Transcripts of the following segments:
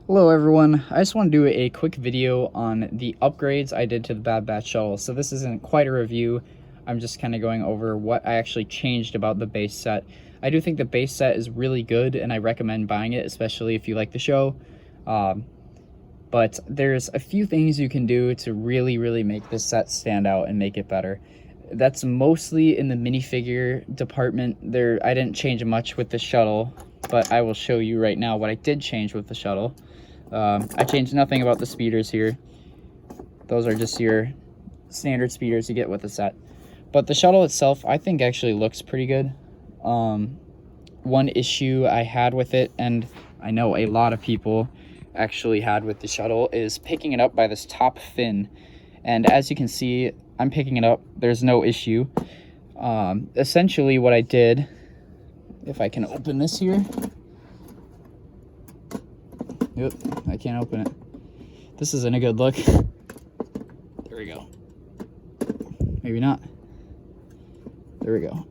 Hello everyone, I just want to do a quick video on the upgrades I did to the Bad Batch shuttle. So this isn't quite a review, I'm just kind of going over what I actually changed about the base set. I do think the base set is really good and I recommend buying it, especially if you like the show. But there's a few things you can do to really make this set stand out and make it better. That's mostly in the minifigure department. I didn't change much with the shuttle, but I will show you right now what I did change with the shuttle. I changed nothing about the speeders here. Those are just your standard speeders you get with the set. But the shuttle itself, I think actually looks pretty good. One issue I had with it, and I know a lot of people actually had with the shuttle, is picking it up by this top fin. And as you can see, I'm picking it up. There's no issue. Essentially what I did, if I can open this here. Yep, I can't open it. This isn't a good look. There we go. Maybe not. There we go.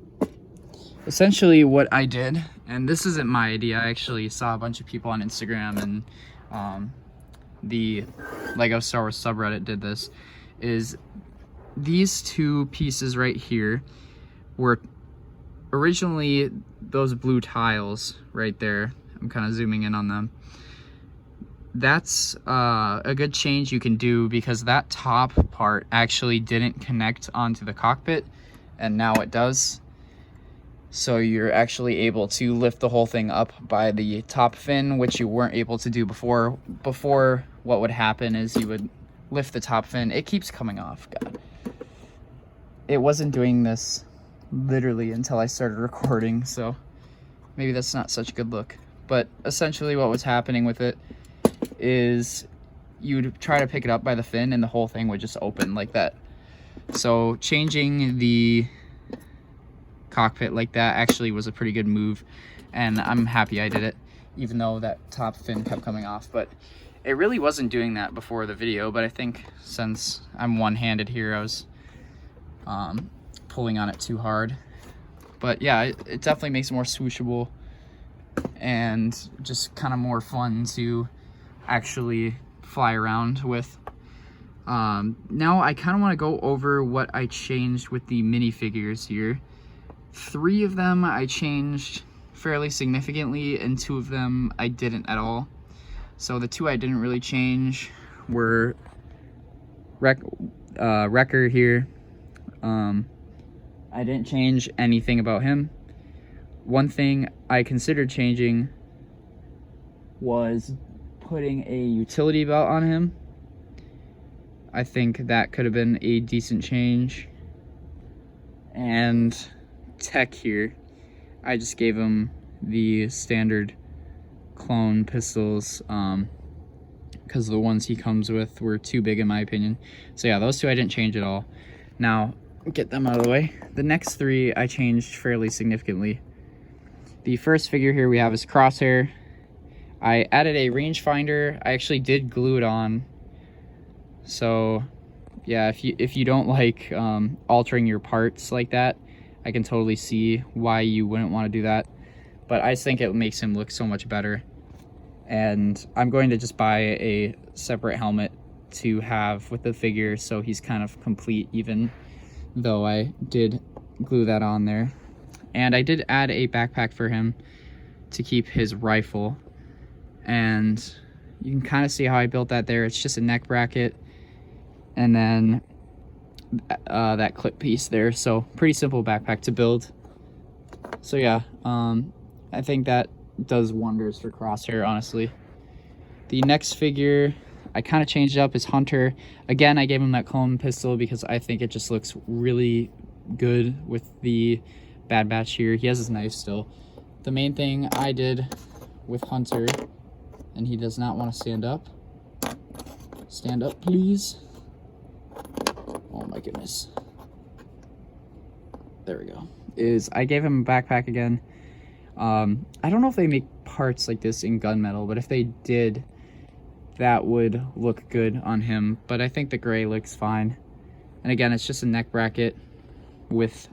Essentially what I did, and this isn't my idea, I actually saw a bunch of people on Instagram and the Lego Star Wars subreddit did this, is these two pieces right here were originally those blue tiles right there. I'm kind of zooming in on them. That's a good change you can do because that top part actually didn't connect onto the cockpit and now it does. So you're actually able to lift the whole thing up by the top fin, which you weren't able to do before. Before, what would happen is you would lift the top fin. It keeps coming off, God. It wasn't doing this literally until I started recording, so maybe that's not such a good look. But essentially what was happening with it is you'd try to pick it up by the fin and the whole thing would just open like that. So changing the cockpit like that actually was a pretty good move, and I'm happy I did it, even though that top fin kept coming off. But it really wasn't doing that before the video, but I think since I'm one-handed here, I was pulling on it too hard. But yeah, it definitely makes it more swooshable and just kind of more fun to actually fly around with. Now I kind of want to go over what I changed with the minifigures here. 3 of them I changed fairly significantly and 2 of them I didn't at all. So the 2 I didn't really change were Wrecker here. I didn't change anything about him. One thing I considered changing was putting a utility belt on him. I think that could have been a decent change. And tech here, I just gave him the standard clone pistols because the ones he comes with were too big in my opinion. So yeah, those 2 I didn't change at all. Now get them out of the way. The next 3 I changed fairly significantly. The first figure here we have is Crosshair. I added a rangefinder. I actually did glue it on. So yeah, if you don't like altering your parts like that, I can totally see why you wouldn't want to do that. But I just think it makes him look so much better. And I'm going to just buy a separate helmet to have with the figure so he's kind of complete, even though I did glue that on there. And I did add a backpack for him to keep his rifle. And you can kind of see how I built that there. It's just a neck bracket and then that clip piece there. So pretty simple backpack to build. So yeah, I think that does wonders for Crosshair, honestly. The next figure I kind of changed up is Hunter. Again, I gave him that clone pistol because I think it just looks really good with the Bad Batch here. He has his knife still. The main thing I did with Hunter, and he does not want to stand up. Stand up, please. Oh my goodness. There we go. Is I gave him a backpack again. I don't know if they make parts like this in gunmetal, but if they did, that would look good on him. But I think the gray looks fine. And again, it's just a neck bracket with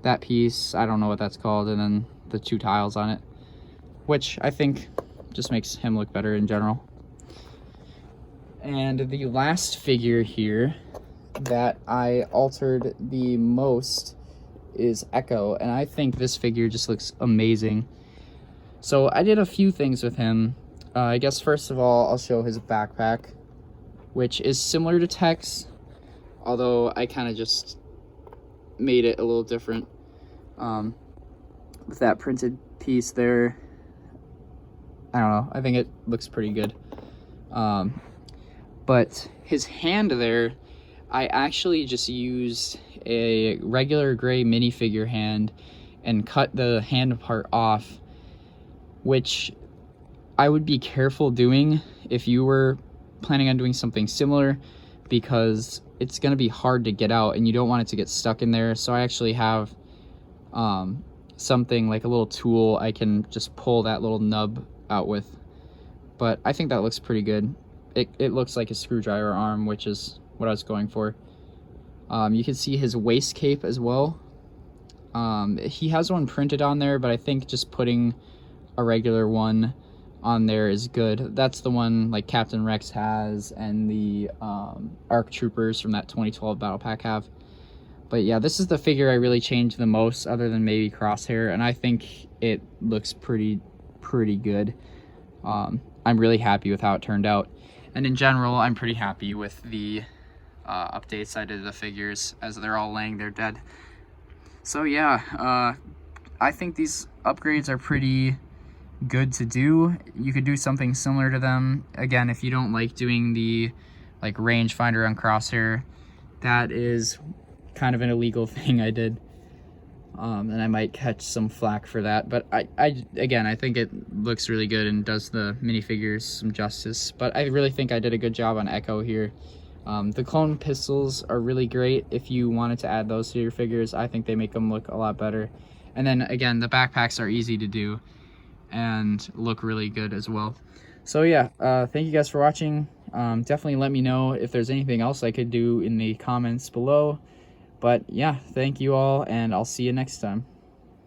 that piece. I don't know what that's called. And then the 2 tiles on it, which I think just makes him look better in general. And the last figure here that I altered the most is Echo, and I think this figure just looks amazing. So I did a few things with him. I guess first of all, I'll show his backpack, which is similar to Tech's, although I kind of just made it a little different with that printed piece there. I don't know, I think it looks pretty good. But his hand there, I actually just used a regular gray minifigure hand and cut the hand part off, which I would be careful doing if you were planning on doing something similar, because it's going to be hard to get out and you don't want it to get stuck in there. So I actually have something like a little tool I can just pull that little nub out with. But I think that looks pretty good. It looks like a screwdriver arm, which is what I was going for. You can see his waist cape as well. He has one printed on there, but I think just putting a regular one on there is good. That's the one like Captain Rex has and the ARC Troopers from that 2012 Battle Pack have. But yeah, this is the figure I really changed the most, other than maybe Crosshair, and I think it looks pretty good. I'm really happy with how it turned out. And in general, I'm pretty happy with the updates I did to the figures, as they're all laying there dead. So yeah, I think these upgrades are pretty good to do. You could do something similar to them. Again, if you don't like doing the like rangefinder on Crosshair, that is kind of an illegal thing I did. And I might catch some flack for that, but again, I think it looks really good and does the minifigures some justice. But I really think I did a good job on Echo here. The clone pistols are really great. If you wanted to add those to your figures, I think they make them look a lot better. And then again, the backpacks are easy to do and look really good as well. So yeah, thank you guys for watching. Definitely let me know if there's anything else I could do in the comments below. But yeah, thank you all, and I'll see you next time.